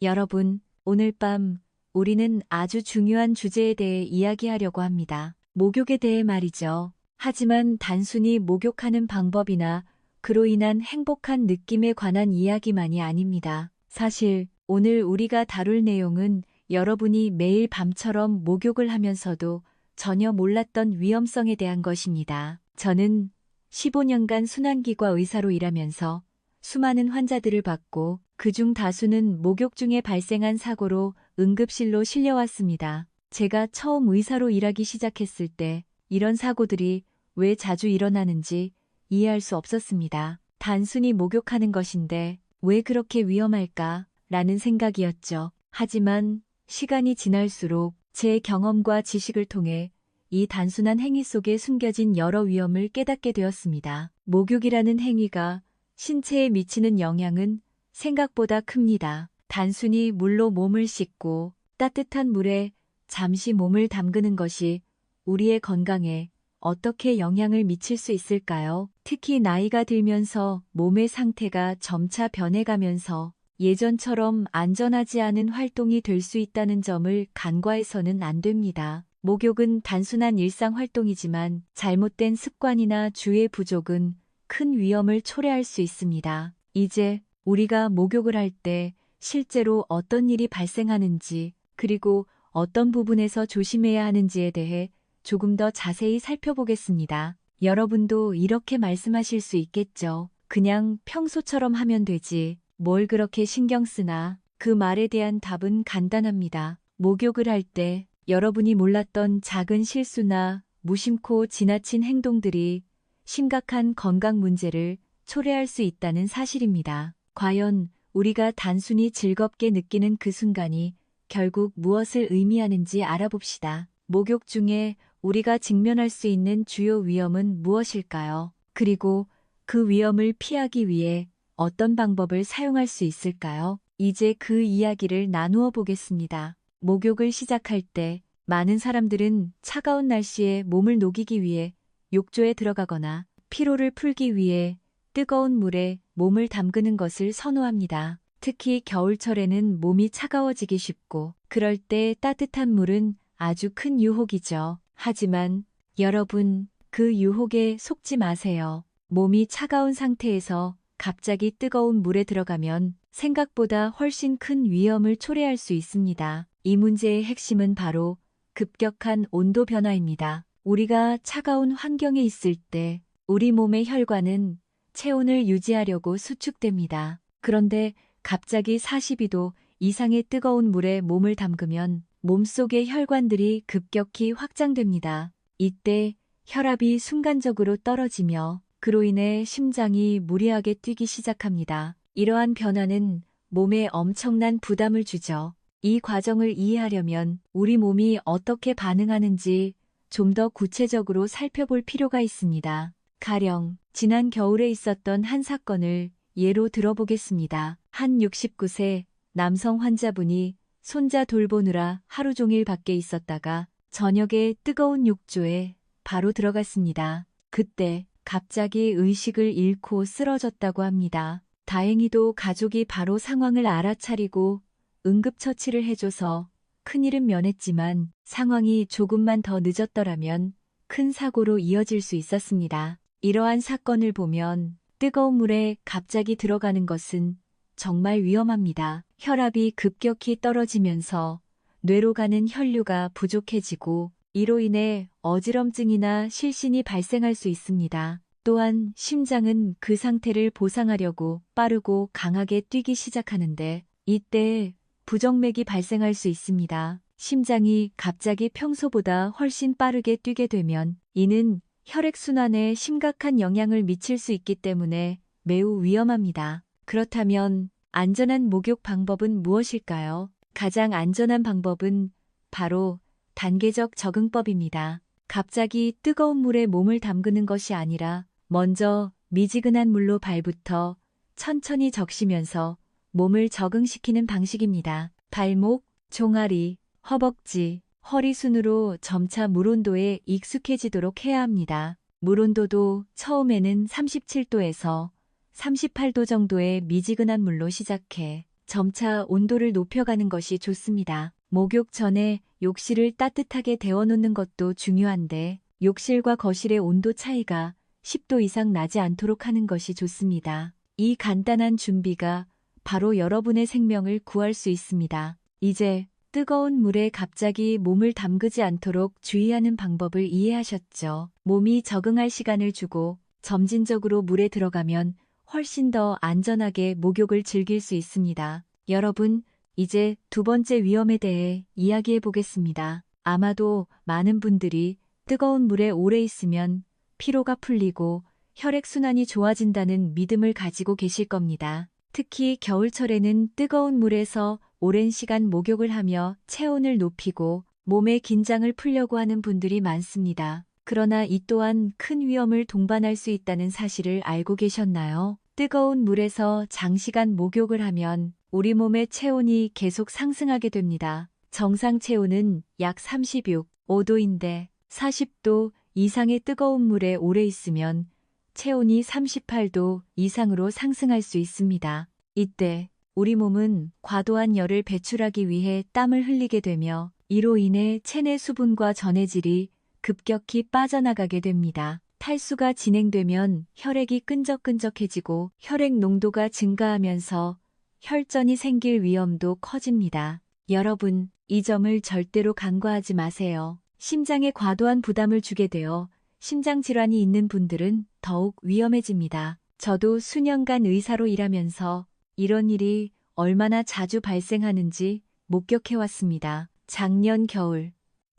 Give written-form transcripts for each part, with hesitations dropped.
여러분, 오늘 밤 우리는 아주 중요한 주제에 대해 이야기하려고 합니다. 목욕에 대해 말이죠. 하지만 단순히 목욕하는 방법이나 그로 인한 행복한 느낌에 관한 이야기만이 아닙니다. 사실 오늘 우리가 다룰 내용은 여러분이 매일 밤처럼 목욕을 하면서도 전혀 몰랐던 위험성에 대한 것입니다. 저는 15년간 순환기과 의사로 일하면서 수많은 환자들을 봤고 그중 다수는 목욕 중에 발생한 사고로 응급실로 실려왔습니다. 제가 처음 의사로 일하기 시작했을 때 이런 사고들이 왜 자주 일어나는지 이해할 수 없었습니다. 단순히 목욕하는 것인데 왜 그렇게 위험할까? 라는 생각이었죠. 하지만 시간이 지날수록 제 경험과 지식을 통해 이 단순한 행위 속에 숨겨진 여러 위험을 깨닫게 되었습니다. 목욕이라는 행위가 신체에 미치는 영향은 생각보다 큽니다. 단순히 물로 몸을 씻고 따뜻한 물에 잠시 몸을 담그는 것이 우리의 건강에 어떻게 영향을 미칠 수 있을까요? 특히 나이가 들면서 몸의 상태가 점차 변해가면서 예전처럼 안전하지 않은 활동이 될 수 있다는 점을 간과해서는 안 됩니다. 목욕은 단순한 일상 활동이지만 잘못된 습관이나 주의 부족은 큰 위험을 초래할 수 있습니다. 이제 우리가 목욕을 할 때 실제로 어떤 일이 발생하는지 그리고 어떤 부분에서 조심해야 하는지에 대해 조금 더 자세히 살펴보겠습니다. 여러분도 이렇게 말씀하실 수 있겠죠. 그냥 평소처럼 하면 되지. 뭘 그렇게 신경 쓰나? 그 말에 대한 답은 간단합니다. 목욕을 할 때 여러분이 몰랐던 작은 실수나 무심코 지나친 행동들이 심각한 건강 문제를 초래할 수 있다는 사실입니다. 과연 우리가 단순히 즐겁게 느끼는 그 순간이 결국 무엇을 의미하는지 알아봅시다. 목욕 중에 우리가 직면할 수 있는 주요 위험은 무엇일까요? 그리고 그 위험을 피하기 위해 어떤 방법을 사용할 수 있을까요? 이제 그 이야기를 나누어 보겠습니다. 목욕을 시작할 때 많은 사람들은 차가운 날씨에 몸을 녹이기 위해 욕조에 들어가거나 피로를 풀기 위해 뜨거운 물에 몸을 담그는 것을 선호합니다. 특히 겨울철에는 몸이 차가워지기 쉽고 그럴 때 따뜻한 물은 아주 큰 유혹이죠. 하지만 여러분, 그 유혹에 속지 마세요. 몸이 차가운 상태에서 갑자기 뜨거운 물에 들어가면 생각보다 훨씬 큰 위험을 초래할 수 있습니다. 이 문제의 핵심은 바로 급격한 온도 변화입니다. 우리가 차가운 환경에 있을 때 우리 몸의 혈관은 체온을 유지하려고 수축됩니다. 그런데 갑자기 42도 이상의 뜨거운 물에 몸을 담그면 몸속의 혈관들이 급격히 확장됩니다. 이때 혈압이 순간적으로 떨어지며 그로 인해 심장이 무리하게 뛰기 시작합니다. 이러한 변화는 몸에 엄청난 부담을 주죠. 이 과정을 이해하려면 우리 몸이 어떻게 반응하는지 좀 더 구체적으로 살펴볼 필요가 있습니다. 가령 지난 겨울에 있었던 한 사건을 예로 들어보겠습니다. 한 69세 남성 환자분이 손자 돌보느라 하루 종일 밖에 있었다가 저녁에 뜨거운 욕조에 바로 들어갔습니다. 그때 갑자기 의식을 잃고 쓰러졌다고 합니다. 다행히도 가족이 바로 상황을 알아차리고 응급처치를 해줘서 큰일은 면했지만 상황이 조금만 더 늦었더라면 큰 사고로 이어질 수 있었습니다. 이러한 사건을 보면 뜨거운 물에 갑자기 들어가는 것은 정말 위험합니다. 혈압이 급격히 떨어지면서 뇌로 가는 혈류가 부족해지고 이로 인해 어지럼증이나 실신이 발생할 수 있습니다. 또한 심장은 그 상태를 보상하려고 빠르고 강하게 뛰기 시작하는데 이때 부정맥이 발생할 수 있습니다. 심장이 갑자기 평소보다 훨씬 빠르게 뛰게 되면 이는 혈액순환에 심각한 영향을 미칠 수 있기 때문에 매우 위험합니다. 그렇다면 안전한 목욕 방법은 무엇일까요? 가장 안전한 방법은 바로 단계적 적응법입니다. 갑자기 뜨거운 물에 몸을 담그는 것이 아니라 먼저 미지근한 물로 발부터 천천히 적시면서 몸을 적응시키는 방식입니다. 발목, 종아리, 허벅지, 허리 순으로 점차 물 온도에 익숙해지도록 해야 합니다. 물 온도도 처음에는 37도에서 38도 정도의 미지근한 물로 시작해 점차 온도를 높여가는 것이 좋습니다. 목욕 전에 욕실을 따뜻하게 데워놓는 것도 중요한데 욕실과 거실의 온도 차이가 10도 이상 나지 않도록 하는 것이 좋습니다. 이 간단한 준비가 바로 여러분의 생명을 구할 수 있습니다. 이제 뜨거운 물에 갑자기 몸을 담그지 않도록 주의하는 방법을 이해하셨죠? 몸이 적응할 시간을 주고 점진적으로 물에 들어가면 훨씬 더 안전하게 목욕을 즐길 수 있습니다. 여러분, 이제 두 번째 위험에 대해 이야기해 보겠습니다. 아마도 많은 분들이 뜨거운 물에 오래 있으면 피로가 풀리고 혈액순환이 좋아진다는 믿음을 가지고 계실 겁니다. 특히 겨울철에는 뜨거운 물에서 오랜 시간 목욕을 하며 체온을 높이고 몸의 긴장을 풀려고 하는 분들이 많습니다. 그러나 이 또한 큰 위험을 동반할 수 있다는 사실을 알고 계셨나요? 뜨거운 물에서 장시간 목욕을 하면 우리 몸의 체온이 계속 상승하게 됩니다. 정상 체온은 약 36, 5도인데 40도 이상의 뜨거운 물에 오래 있으면 체온이 38도 이상으로 상승할 수 있습니다. 이때 우리 몸은 과도한 열을 배출하기 위해 땀을 흘리게 되며 이로 인해 체내 수분과 전해질이 급격히 빠져나가게 됩니다. 탈수가 진행되면 혈액이 끈적끈적해지고 혈액 농도가 증가하면서 혈전이 생길 위험도 커집니다. 여러분, 이 점을 절대로 간과하지 마세요. 심장에 과도한 부담을 주게 되어 심장질환이 있는 분들은 더욱 위험해집니다. 저도 수년간 의사로 일하면서 이런 일이 얼마나 자주 발생하는지 목격해왔습니다. 작년 겨울,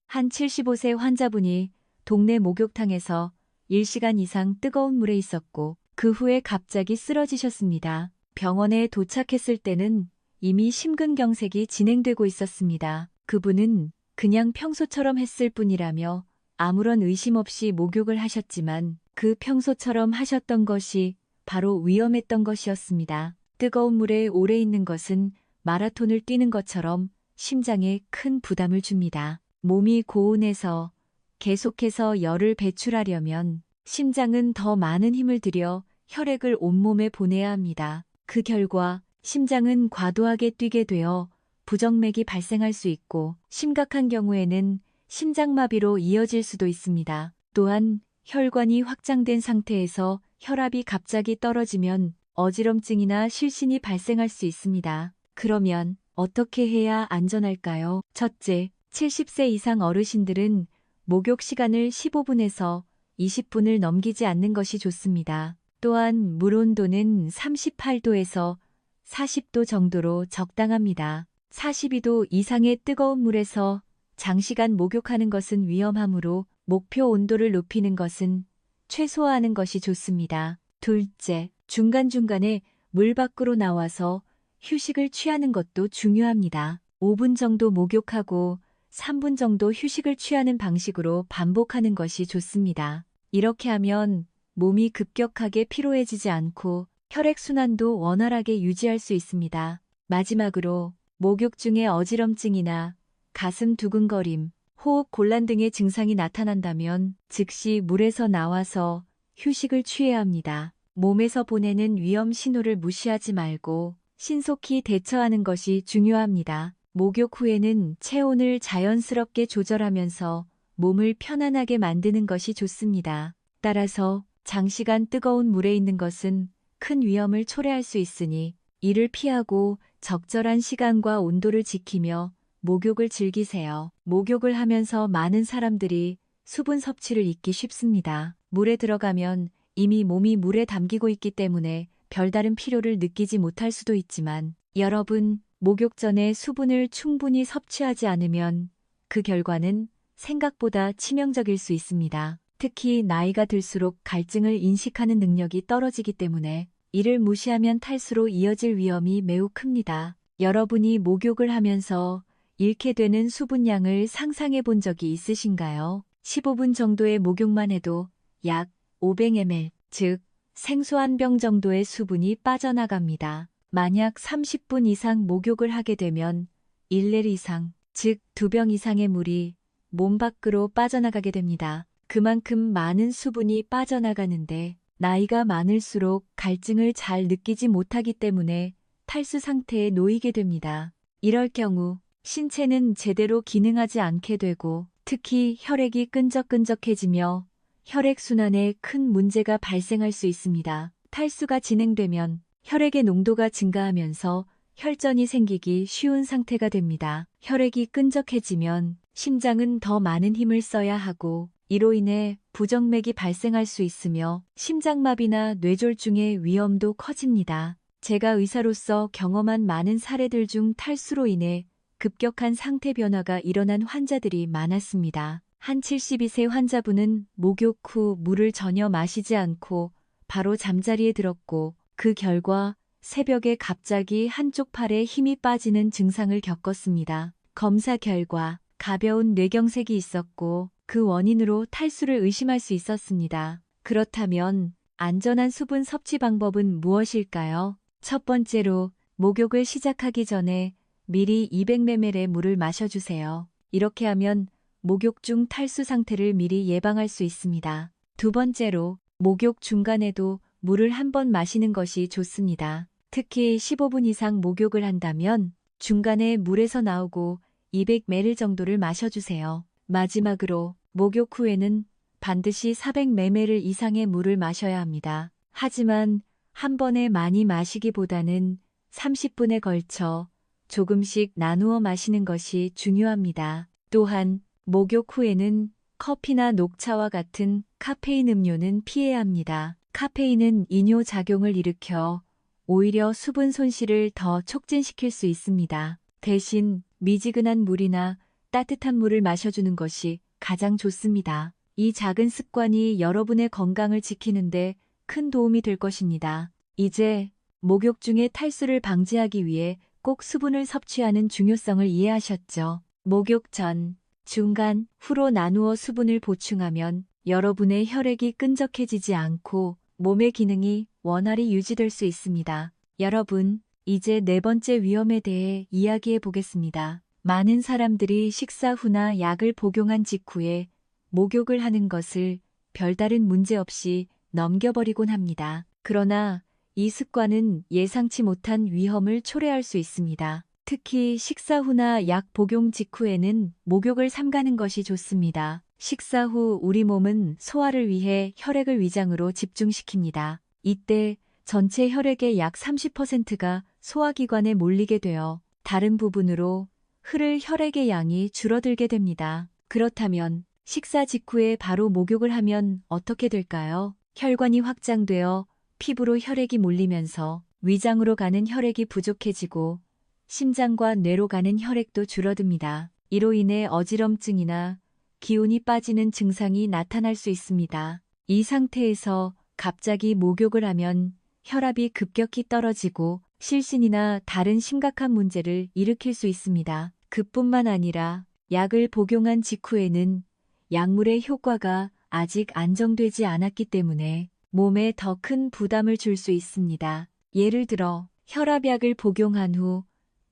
한 75세 환자분이 동네 목욕탕에서 1시간 이상 뜨거운 물에 있었고 그 후에 갑자기 쓰러지셨습니다. 병원에 도착했을 때는 이미 심근경색이 진행되고 있었습니다. 그분은 그냥 평소처럼 했을 뿐이라며 아무런 의심 없이 목욕을 하셨지만 그 평소처럼 하셨던 것이 바로 위험했던 것이었습니다. 뜨거운 물에 오래 있는 것은 마라톤을 뛰는 것처럼 심장에 큰 부담을 줍니다. 몸이 고온에서 계속해서 열을 배출하려면 심장은 더 많은 힘을 들여 혈액을 온몸에 보내야 합니다. 그 결과 심장은 과도하게 뛰게 되어 부정맥이 발생할 수 있고 심각한 경우에는 심장마비로 이어질 수도 있습니다. 또한 혈관이 확장된 상태에서 혈압이 갑자기 떨어지면 어지럼증이나 실신이 발생할 수 있습니다. 그러면 어떻게 해야 안전할까요? 첫째, 70세 이상 어르신들은 목욕 시간을 15분에서 20분을 넘기지 않는 것이 좋습니다. 또한 물 온도는 38도에서 40도 정도로 적당합니다. 42도 이상의 뜨거운 물에서 장시간 목욕하는 것은 위험하므로 목표 온도를 높이는 것은 최소화하는 것이 좋습니다. 둘째, 중간중간에 물 밖으로 나와서 휴식을 취하는 것도 중요합니다. 5분 정도 목욕하고 3분 정도 휴식을 취하는 방식으로 반복하는 것이 좋습니다. 이렇게 하면 몸이 급격하게 피로해지지 않고 혈액순환도 원활하게 유지할 수 있습니다. 마지막으로 목욕 중에 어지럼증이나 가슴 두근거림, 호흡 곤란 등의 증상이 나타난다면 즉시 물에서 나와서 휴식을 취해야 합니다. 몸에서 보내는 위험 신호를 무시하지 말고 신속히 대처하는 것이 중요합니다. 목욕 후에는 체온을 자연스럽게 조절하면서 몸을 편안하게 만드는 것이 좋습니다. 따라서 장시간 뜨거운 물에 있는 것은 큰 위험을 초래할 수 있으니 이를 피하고 적절한 시간과 온도를 지키며 목욕을 즐기세요. 목욕을 하면서 많은 사람들이 수분 섭취를 잊기 쉽습니다. 물에 들어가면 이미 몸이 물에 담기고 있기 때문에 별다른 필요를 느끼지 못할 수도 있지만 여러분, 목욕 전에 수분을 충분히 섭취하지 않으면 그 결과는 생각보다 치명적일 수 있습니다. 특히 나이가 들수록 갈증을 인식하는 능력이 떨어지기 때문에 이를 무시하면 탈수로 이어질 위험이 매우 큽니다. 여러분이 목욕을 하면서 잃게 되는 수분량을 상상해 본 적이 있으신가요? 15분 정도의 목욕만 해도 약 500ml, 즉 생수 한 병 정도의 수분이 빠져나갑니다. 만약 30분 이상 목욕을 하게 되면 1렐 이상, 즉 2병 이상의 물이 몸 밖으로 빠져나가게 됩니다. 그만큼 많은 수분이 빠져나가는데 나이가 많을수록 갈증을 잘 느끼지 못하기 때문에 탈수 상태에 놓이게 됩니다. 이럴 경우 신체는 제대로 기능하지 않게 되고 특히 혈액이 끈적끈적해지며 혈액순환에 큰 문제가 발생할 수 있습니다. 탈수가 진행되면 혈액의 농도가 증가하면서 혈전이 생기기 쉬운 상태가 됩니다. 혈액이 끈적해지면 심장은 더 많은 힘을 써야 하고 이로 인해 부정맥이 발생할 수 있으며 심장마비나 뇌졸중의 위험도 커집니다. 제가 의사로서 경험한 많은 사례들 중 탈수로 인해 급격한 상태 변화가 일어난 환자들이 많았습니다. 한 72세 환자분은 목욕 후 물을 전혀 마시지 않고 바로 잠자리에 들었고 그 결과 새벽에 갑자기 한쪽 팔에 힘이 빠지는 증상을 겪었습니다. 검사 결과 가벼운 뇌경색이 있었고 그 원인으로 탈수를 의심할 수 있었습니다. 그렇다면 안전한 수분 섭취 방법은 무엇일까요? 첫 번째로 목욕을 시작하기 전에 미리 200ml의 물을 마셔주세요. 이렇게 하면 목욕 중 탈수 상태를 미리 예방할 수 있습니다. 두 번째로 목욕 중간에도 물을 한 번 마시는 것이 좋습니다. 특히 15분 이상 목욕을 한다면 중간에 물에서 나오고 200ml 정도를 마셔주세요. 마지막으로 목욕 후에는 반드시 400ml 이상의 물을 마셔야 합니다. 하지만 한 번에 많이 마시기보다는 30분에 걸쳐 조금씩 나누어 마시는 것이 중요합니다. 또한 목욕 후에는 커피나 녹차와 같은 카페인 음료는 피해야 합니다. 카페인은 이뇨 작용을 일으켜 오히려 수분 손실을 더 촉진시킬 수 있습니다. 대신 미지근한 물이나 따뜻한 물을 마셔주는 것이 가장 좋습니다. 이 작은 습관이 여러분의 건강을 지키는데 큰 도움이 될 것입니다. 이제 목욕 중에 탈수를 방지하기 위해 꼭 수분을 섭취하는 중요성을 이해하셨죠? 목욕 전, 중간, 후로 나누어 수분을 보충하면 여러분의 혈액이 끈적해지지 않고 몸의 기능이 원활히 유지될 수 있습니다. 여러분, 이제 네 번째 위험에 대해 이야기해 보겠습니다. 많은 사람들이 식사 후나 약을 복용한 직후에 목욕을 하는 것을 별다른 문제 없이 넘겨버리곤 합니다. 그러나 이 습관은 예상치 못한 위험을 초래할 수 있습니다. 특히 식사 후나 약 복용 직후에는 목욕을 삼가는 것이 좋습니다. 식사 후 우리 몸은 소화를 위해 혈액을 위장으로 집중시킵니다. 이때 전체 혈액의 약 30%가 소화기관에 몰리게 되어 다른 부분으로 흐를 혈액의 양이 줄어들게 됩니다. 그렇다면 식사 직후에 바로 목욕을 하면 어떻게 될까요? 혈관이 확장되어 피부로 혈액이 몰리면서 위장으로 가는 혈액이 부족해지고 심장과 뇌로 가는 혈액도 줄어듭니다. 이로 인해 어지럼증이나 기운이 빠지는 증상이 나타날 수 있습니다. 이 상태에서 갑자기 목욕을 하면 혈압이 급격히 떨어지고 실신이나 다른 심각한 문제를 일으킬 수 있습니다. 그뿐만 아니라 약을 복용한 직후에는 약물의 효과가 아직 안정되지 않았기 때문에 몸에 더 큰 부담을 줄 수 있습니다. 예를 들어 혈압약을 복용한 후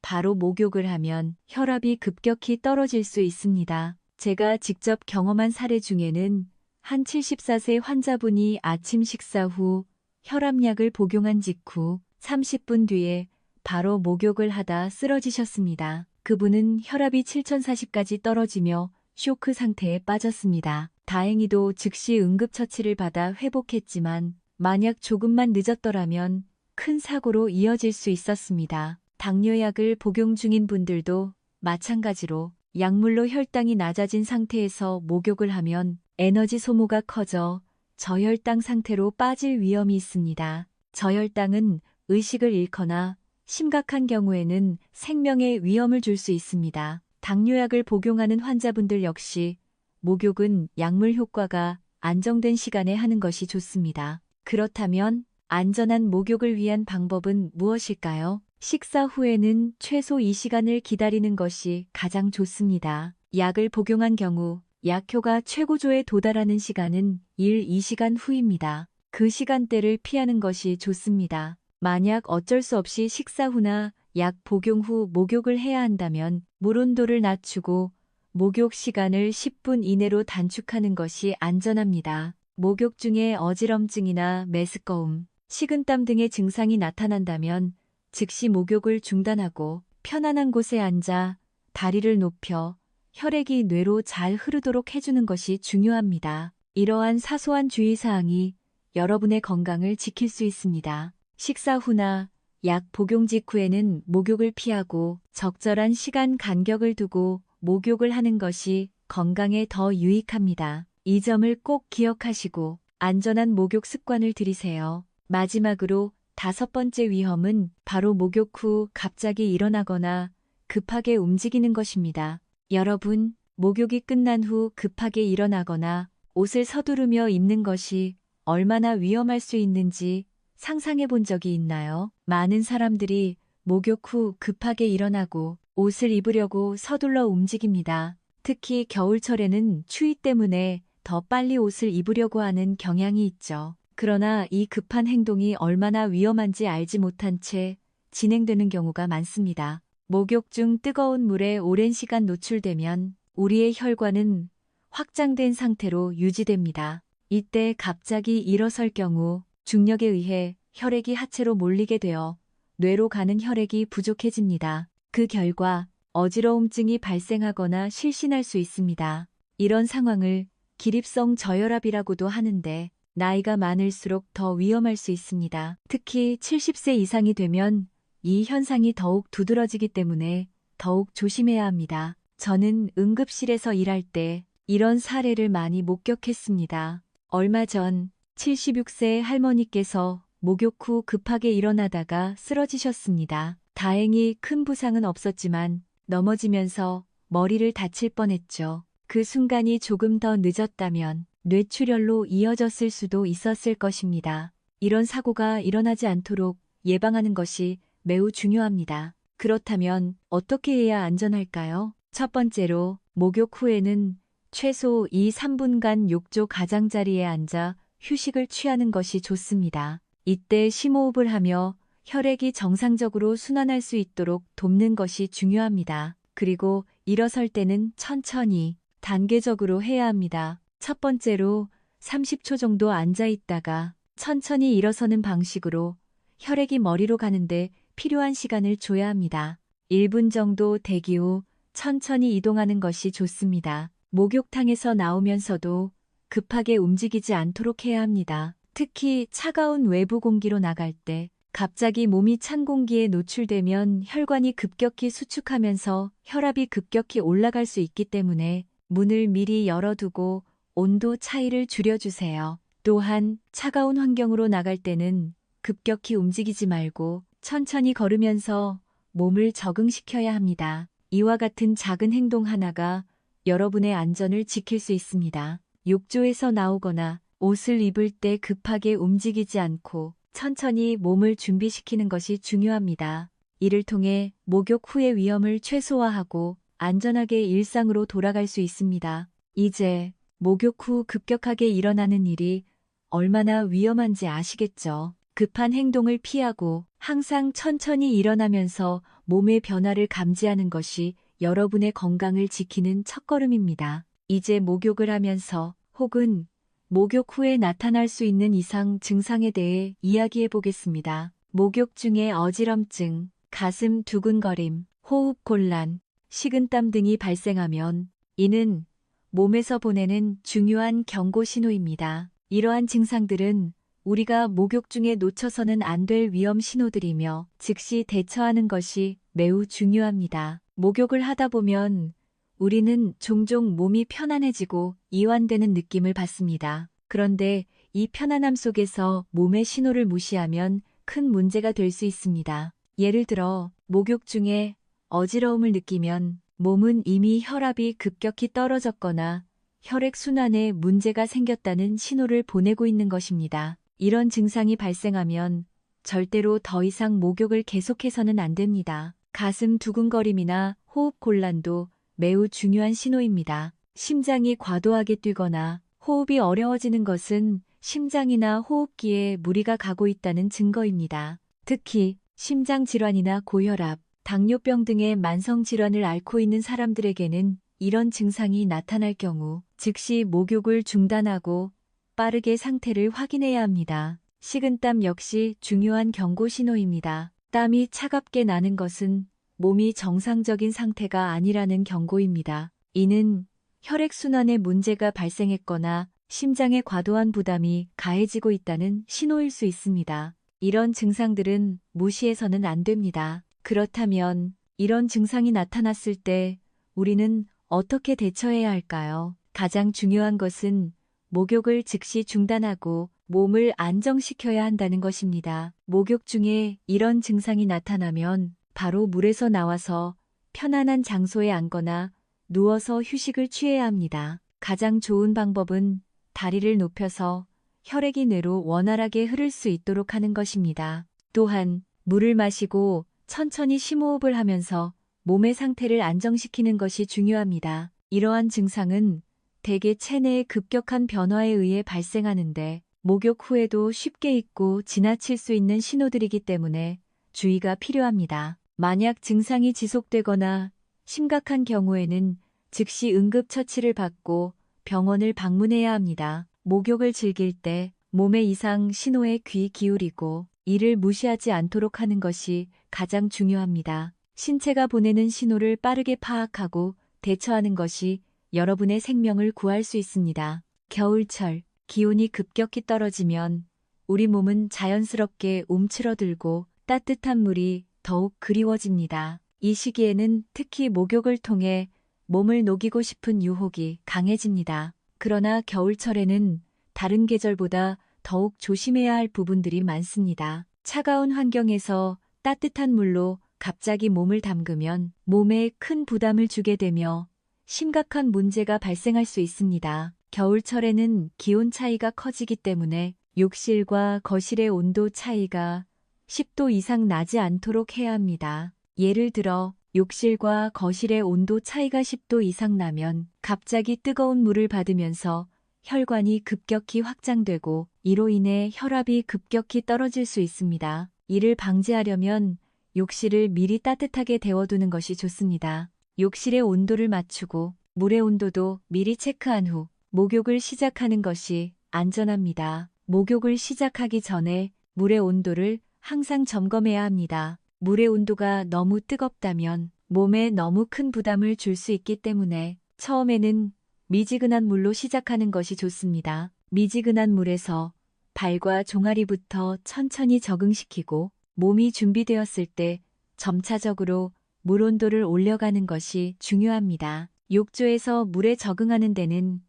바로 목욕을 하면 혈압이 급격히 떨어질 수 있습니다. 제가 직접 경험한 사례 중에는 한 74세 환자분이 아침 식사 후 혈압약을 복용한 직후 30분 뒤에 바로 목욕을 하다 쓰러지셨습니다. 그분은 혈압이 7040까지 떨어지며 쇼크 상태에 빠졌습니다. 다행히도 즉시 응급처치를 받아 회복했지만 만약 조금만 늦었더라면 큰 사고로 이어질 수 있었습니다. 당뇨약을 복용 중인 분들도 마찬가지로 약물로 혈당이 낮아진 상태에서 목욕을 하면 에너지 소모가 커져 저혈당 상태로 빠질 위험이 있습니다. 저혈당은 의식을 잃거나 심각한 경우에는 생명에 위험을 줄 수 있습니다. 당뇨약을 복용하는 환자분들 역시 목욕은 약물 효과가 안정된 시간에 하는 것이 좋습니다. 그렇다면 안전한 목욕을 위한 방법은 무엇일까요? 식사 후에는 최소 2시간을 기다리는 것이 가장 좋습니다. 약을 복용한 경우 약효가 최고조에 도달하는 시간은 2시간 후입니다. 그 시간대를 피하는 것이 좋습니다. 만약 어쩔 수 없이 식사 후나 약 복용 후 목욕을 해야 한다면 물 온도를 낮추고 목욕 시간을 10분 이내로 단축하는 것이 안전합니다. 목욕 중에 어지럼증이나 메스꺼움, 식은땀 등의 증상이 나타난다면 즉시 목욕을 중단하고 편안한 곳에 앉아 다리를 높여 혈액이 뇌로 잘 흐르도록 해주는 것이 중요합니다. 이러한 사소한 주의사항이 여러분의 건강을 지킬 수 있습니다. 식사 후나 약 복용 직후에는 목욕을 피하고 적절한 시간 간격을 두고 목욕을 하는 것이 건강에 더 유익합니다. 이 점을 꼭 기억하시고 안전한 목욕 습관을 들이세요. 마지막으로 5번째 위험은 바로 목욕 후 갑자기 일어나거나 급하게 움직이는 것입니다. 여러분, 목욕이 끝난 후 급하게 일어나거나 옷을 서두르며 입는 것이 얼마나 위험할 수 있는지 상상해 본 적이 있나요? 많은 사람들이 목욕 후 급하게 일어나고 옷을 입으려고 서둘러 움직입니다. 특히 겨울철에는 추위 때문에 더 빨리 옷을 입으려고 하는 경향이 있죠. 그러나 이 급한 행동이 얼마나 위험한지 알지 못한 채 진행되는 경우가 많습니다. 목욕 중 뜨거운 물에 오랜 시간 노출되면 우리의 혈관은 확장된 상태로 유지됩니다. 이때 갑자기 일어설 경우 중력에 의해 혈액이 하체로 몰리게 되어 뇌로 가는 혈액이 부족해집니다. 그 결과 어지러움증이 발생하거나 실신할 수 있습니다. 이런 상황을 기립성 저혈압이라고도 하는데 나이가 많을수록 더 위험할 수 있습니다. 특히 70세 이상이 되면 이 현상이 더욱 두드러지기 때문에 더욱 조심해야 합니다. 저는 응급실에서 일할 때 이런 사례를 많이 목격했습니다. 얼마 전 76세 할머니께서 목욕 후 급하게 일어나다가 쓰러지셨습니다. 다행히 큰 부상은 없었지만 넘어지면서 머리를 다칠 뻔했죠. 그 순간이 조금 더 늦었다면 뇌출혈로 이어졌을 수도 있었을 것입니다. 이런 사고가 일어나지 않도록 예방하는 것이 매우 중요합니다. 그렇다면 어떻게 해야 안전할까요? 첫 번째로 목욕 후에는 최소 2~3분간 욕조 가장자리에 앉아 휴식을 취하는 것이 좋습니다. 이때 심호흡을 하며 혈액이 정상적으로 순환할 수 있도록 돕는 것이 중요합니다. 그리고 일어설 때는 천천히 단계적으로 해야 합니다. 첫 번째로 30초 정도 앉아 있다가 천천히 일어서는 방식으로 혈액이 머리로 가는데 필요한 시간을 줘야 합니다. 1분 정도 대기 후 천천히 이동하는 것이 좋습니다. 목욕탕에서 나오면서도 급하게 움직이지 않도록 해야 합니다. 특히 차가운 외부 공기로 나갈 때 갑자기 몸이 찬 공기에 노출되면 혈관이 급격히 수축하면서 혈압이 급격히 올라갈 수 있기 때문에 문을 미리 열어두고 온도 차이를 줄여주세요. 또한 차가운 환경으로 나갈 때는 급격히 움직이지 말고 천천히 걸으면서 몸을 적응시켜야 합니다. 이와 같은 작은 행동 하나가 여러분의 안전을 지킬 수 있습니다. 욕조에서 나오거나 옷을 입을 때 급하게 움직이지 않고 천천히 몸을 준비시키는 것이 중요합니다. 이를 통해 목욕 후의 위험을 최소화하고 안전하게 일상으로 돌아갈 수 있습니다. 이제 목욕 후 급격하게 일어나는 일이 얼마나 위험한지 아시겠죠? 급한 행동을 피하고 항상 천천히 일어나면서 몸의 변화를 감지하는 것이 여러분의 건강을 지키는 첫걸음입니다. 이제 목욕을 하면서 혹은 목욕 후에 나타날 수 있는 이상 증상에 대해 이야기해 보겠습니다. 목욕 중에 어지럼증, 가슴 두근거림, 호흡 곤란, 식은땀 등이 발생하면 이는 몸에서 보내는 중요한 경고 신호입니다. 이러한 증상들은 우리가 목욕 중에 놓쳐서는 안 될 위험 신호들이며 즉시 대처하는 것이 매우 중요합니다. 목욕을 하다 보면 우리는 종종 몸이 편안해지고 이완되는 느낌을 받습니다. 그런데 이 편안함 속에서 몸의 신호를 무시하면 큰 문제가 될 수 있습니다. 예를 들어 목욕 중에 어지러움을 느끼면 몸은 이미 혈압이 급격히 떨어졌거나 혈액 순환에 문제가 생겼다는 신호를 보내고 있는 것입니다. 이런 증상이 발생하면 절대로 더 이상 목욕을 계속해서는 안 됩니다. 가슴 두근거림이나 호흡 곤란도 매우 중요한 신호입니다. 심장이 과도하게 뛰거나 호흡이 어려워지는 것은 심장이나 호흡기에 무리가 가고 있다는 증거입니다. 특히 심장질환이나 고혈압, 당뇨병 등의 만성질환을 앓고 있는 사람들에게는 이런 증상이 나타날 경우 즉시 목욕을 중단하고 빠르게 상태를 확인해야 합니다. 식은땀 역시 중요한 경고 신호입니다. 땀이 차갑게 나는 것은 몸이 정상적인 상태가 아니라는 경고입니다. 이는 혈액순환에 문제가 발생했거나 심장에 과도한 부담이 가해지고 있다는 신호일 수 있습니다. 이런 증상들은 무시해서는 안 됩니다. 그렇다면 이런 증상이 나타났을 때 우리는 어떻게 대처해야 할까요? 가장 중요한 것은 목욕을 즉시 중단하고 몸을 안정시켜야 한다는 것입니다. 목욕 중에 이런 증상이 나타나면 바로 물에서 나와서 편안한 장소에 앉거나 누워서 휴식을 취해야 합니다. 가장 좋은 방법은 다리를 높여서 혈액이 뇌로 원활하게 흐를 수 있도록 하는 것입니다. 또한 물을 마시고 천천히 심호흡을 하면서 몸의 상태를 안정시키는 것이 중요합니다. 이러한 증상은 대개 체내의 급격한 변화에 의해 발생하는데 목욕 후에도 쉽게 잊고 지나칠 수 있는 신호들이기 때문에 주의가 필요합니다. 만약 증상이 지속되거나 심각한 경우에는 즉시 응급처치를 받고 병원을 방문해야 합니다. 목욕을 즐길 때 몸의 이상 신호에 귀 기울이고 이를 무시하지 않도록 하는 것이 가장 중요합니다. 신체가 보내는 신호를 빠르게 파악하고 대처하는 것이 여러분의 생명을 구할 수 있습니다. 겨울철, 기온이 급격히 떨어지면 우리 몸은 자연스럽게 움츠러들고 따뜻한 물이 더욱 그리워집니다. 이 시기에는 특히 목욕을 통해 몸을 녹이고 싶은 유혹이 강해집니다. 그러나 겨울철에는 다른 계절보다 더욱 조심해야 할 부분들이 많습니다. 차가운 환경에서 따뜻한 물로 갑자기 몸을 담그면 몸에 큰 부담을 주게 되며 심각한 문제가 발생할 수 있습니다. 겨울철에는 기온 차이가 커지기 때문에 욕실과 거실의 온도 차이가 10도 이상 나지 않도록 해야 합니다. 예를 들어 욕실과 거실의 온도 차이가 10도 이상 나면 갑자기 뜨거운 물을 받으면서 혈관이 급격히 확장되고 이로 인해 혈압이 급격히 떨어질 수 있습니다. 이를 방지하려면 욕실을 미리 따뜻하게 데워두는 것이 좋습니다. 욕실의 온도를 맞추고 물의 온도도 미리 체크한 후 목욕을 시작하는 것이 안전합니다. 목욕을 시작하기 전에 물의 온도를 항상 점검해야 합니다. 물의 온도가 너무 뜨겁다면 몸에 너무 큰 부담을 줄 수 있기 때문에 처음에는 미지근한 물로 시작하는 것이 좋습니다. 미지근한 물에서 발과 종아리부터 천천히 적응시키고 몸이 준비되었을 때 점차적으로 물 온도를 올려가는 것이 중요합니다. 욕조에서 물에 적응하는 데는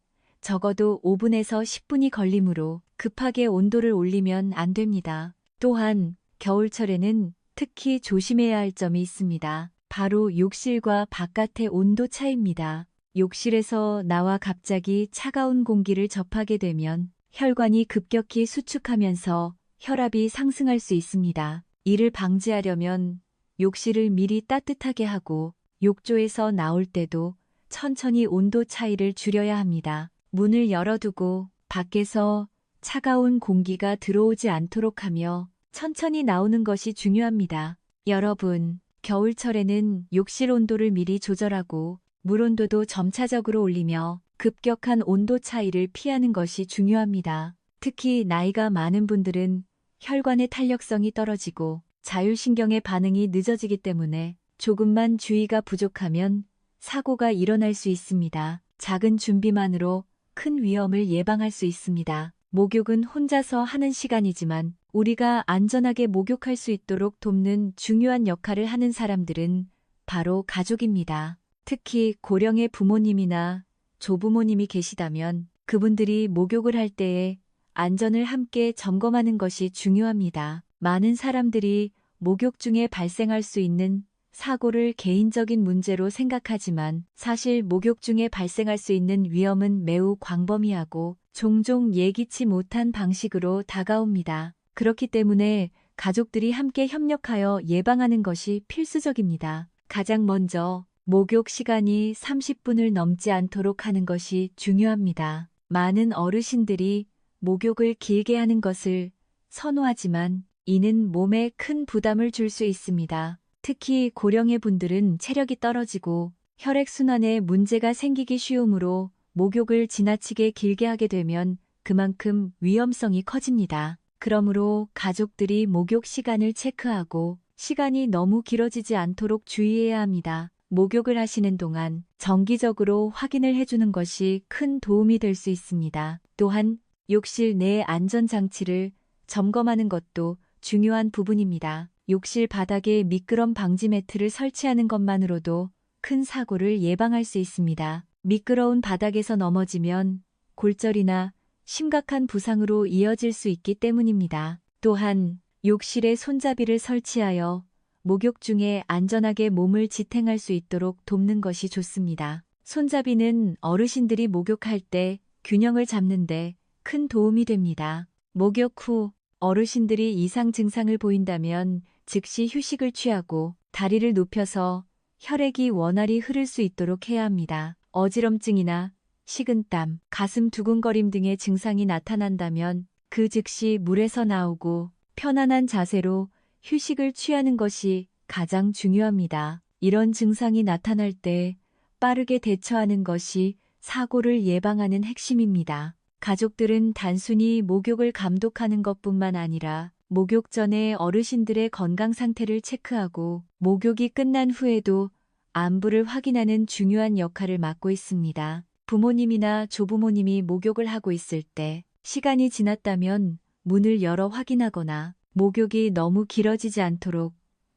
적어도 5분에서 10분이 걸리므로 급하게 온도를 올리면 안 됩니다. 또한 겨울철에는 특히 조심해야 할 점이 있습니다. 바로 욕실과 바깥의 온도 차이입니다. 욕실에서 나와 갑자기 차가운 공기를 접하게 되면 혈관이 급격히 수축하면서 혈압이 상승할 수 있습니다. 이를 방지하려면 욕실을 미리 따뜻하게 하고 욕조에서 나올 때도 천천히 온도 차이를 줄여야 합니다. 문을 열어두고 밖에서 차가운 공기가 들어오지 않도록 하며 천천히 나오는 것이 중요합니다. 여러분, 겨울철에는 욕실 온도를 미리 조절하고 물 온도도 점차적으로 올리며 급격한 온도 차이를 피하는 것이 중요합니다. 특히 나이가 많은 분들은 혈관의 탄력성이 떨어지고 자율신경의 반응이 늦어지기 때문에 조금만 주의가 부족하면 사고가 일어날 수 있습니다. 작은 준비만으로 큰 위험을 예방할 수 있습니다. 목욕은 혼자서 하는 시간이지만 우리가 안전하게 목욕할 수 있도록 돕는 중요한 역할을 하는 사람들은 바로 가족입니다. 특히 고령의 부모님이나 조부모님이 계시다면 그분들이 목욕을 할 때에 안전을 함께 점검하는 것이 중요합니다. 많은 사람들이 목욕 중에 발생할 수 있는 사고를 개인적인 문제로 생각하지만 사실 목욕 중에 발생할 수 있는 위험은 매우 광범위하고 종종 예기치 못한 방식으로 다가옵니다. 그렇기 때문에 가족들이 함께 협력하여 예방하는 것이 필수적입니다. 가장 먼저 목욕 시간이 30분을 넘지 않도록 하는 것이 중요합니다. 많은 어르신들이 목욕을 길게 하는 것을 선호하지만 이는 몸에 큰 부담을 줄 수 있습니다. 특히 고령의 분들은 체력이 떨어지고 혈액순환에 문제가 생기기 쉬우므로 목욕을 지나치게 길게 하게 되면 그만큼 위험성이 커집니다. 그러므로 가족들이 목욕 시간을 체크하고 시간이 너무 길어지지 않도록 주의해야 합니다. 목욕을 하시는 동안 정기적으로 확인을 해주는 것이 큰 도움이 될 수 있습니다. 또한 욕실 내 안전장치를 점검하는 것도 중요한 부분입니다. 욕실 바닥에 미끄럼 방지 매트를 설치하는 것만으로도 큰 사고를 예방할 수 있습니다. 미끄러운 바닥에서 넘어지면 골절이나 심각한 부상으로 이어질 수 있기 때문입니다. 또한 욕실에 손잡이를 설치하여 목욕 중에 안전하게 몸을 지탱할 수 있도록 돕는 것이 좋습니다. 손잡이는 어르신들이 목욕할 때 균형을 잡는 데 큰 도움이 됩니다. 목욕 후 어르신들이 이상 증상을 보인다면 즉시 휴식을 취하고 다리를 눕혀서 혈액이 원활히 흐를 수 있도록 해야 합니다. 어지럼증이나 식은땀, 가슴 두근거림 등의 증상이 나타난다면 그 즉시 물에서 나오고 편안한 자세로 휴식을 취하는 것이 가장 중요합니다. 이런 증상이 나타날 때 빠르게 대처하는 것이 사고를 예방하는 핵심입니다. 가족들은 단순히 목욕을 감독하는 것뿐만 아니라 목욕 전에 어르신들의 건강 상태를 체크하고 목욕이 끝난 후에도 안부를 확인하는 중요한 역할을 맡고 있습니다. 부모님이나 조부모님이 목욕을 하고 있을 때 시간이 지났다면 문을 열어 확인하거나 목욕이 너무 길어지지 않도록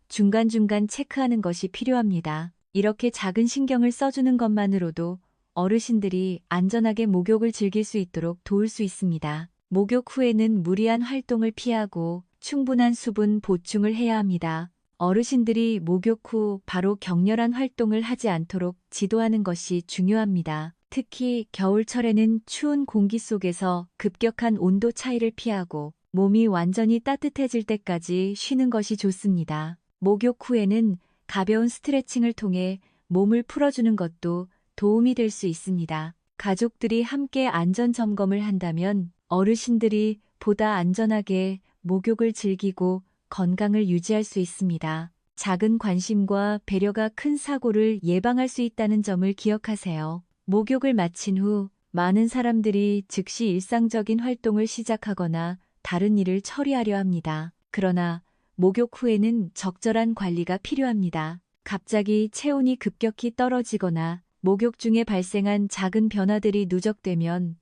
중간중간 체크하는 것이 필요합니다. 이렇게 작은 신경을 써주는 것만으로도 어르신들이 안전하게 목욕을 즐길 수 있도록 도울 수 있습니다. 목욕 후에는 무리한 활동을 피하고 충분한 수분 보충을 해야 합니다. 어르신들이 목욕 후 바로 격렬한 활동을 하지 않도록 지도하는 것이 중요합니다. 특히 겨울철에는 추운 공기 속에서 급격한 온도 차이를 피하고 몸이 완전히 따뜻해질 때까지 쉬는 것이 좋습니다. 목욕 후에는 가벼운 스트레칭을 통해 몸을 풀어주는 것도 도움이 될 수 있습니다. 가족들이 함께 안전 점검을 한다면 어르신들이 보다 안전하게 목욕을 즐기고 건강을 유지할 수 있습니다. 작은 관심과 배려가 큰 사고를 예방할 수 있다는 점을 기억하세요. 목욕을 마친 후 많은 사람들이 즉시 일상적인 활동을 시작하거나 다른 일을 처리하려 합니다. 그러나 목욕 후에는 적절한 관리가 필요합니다. 갑자기 체온이 급격히 떨어지거나 목욕 중에 발생한 작은 변화들이 누적되면